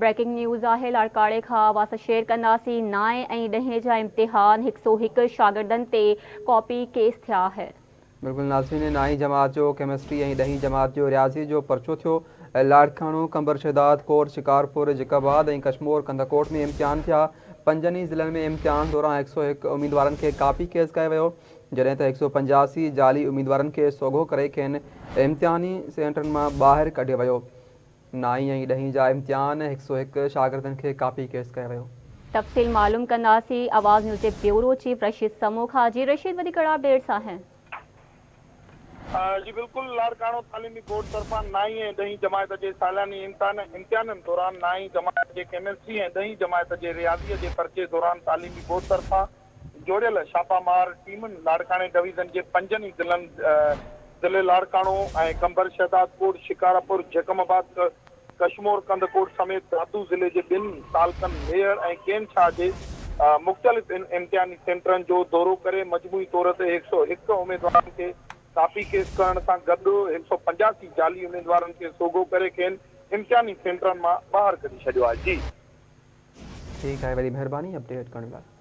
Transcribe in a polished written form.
Breaking news है लाड़काणे का आवाज़ शेयर कंदासीं। 9 ऐं 10 जा इम्तिहान 101 शागिर्दनि ते कॉपी केस थिया है। बिल्कुल नाज़रीन, 9हीं जमात जो केमिस्ट्री ऐं 10हीं जमात जो रियाज़ी जो पर्चो थियो। लाड़काणो, कंबर शहदाद कोट, शिकारपुर, जिकाबाद ऐं कशमोर कंदकोट में इम्तिहान थिया। 5 ज़िलनि में इम्तिहान दौरान 101 उम्मीदवारनि खे कापी केस कयो वियो, जॾहिं त 185 जाली उम्मीदवारनि खे सोघो करे खेनि इम्तिहानी सेंटरनि मां ॿाहिरि कढियो वियो। 9हीं ऐं 10हीं जा इम्तिहान 101 शागिर्दनि खे कापी केस कयो वियो। तफ़सील मालूम कंदासीं आवाज़ न्यूज़ जे ब्यूरो चीफ रशीद समूखा जी। रशीद वधीक अपडेट्स आहिनि। जी बिल्कुल, लाड़काणो तालीमी बोर्ड तरफा 9हीं ऐं 10हीं जमात के सालानी इम्तिहान दौरान 9हीं जमात के केमिस्ट्री ऐं 10हीं जमात के रियाज़ीअ के पर्चे दौरान तालीमी बोर्ड तरफा जोड़ियल छापामार टीमुनि लाड़काणे डिवीज़न के 5 ज़िले लाड़काणो ऐं कंबर शहदाद कोट, शिकारपुर, जकमाबाद, कशमोर कंदकोट समेत दादू ज़िले के 2 तालकनि मेयर ऐं केनछा के मुख़्तलिफ़ इम्तिहानी सेंटरनि जो दौरो करे मजमूई तौर ते 101 उम्मीदवारनि के कापी केस करण सां गॾु 185 जाली उम्मीदवारनि खे सोघो करे खेनि इम्तिहानी सेंटरनि मां ॿाहिरि कढी छॾियो आहे। जी ठीक है, वरी मेहरबानी अपडेट करण लाइ।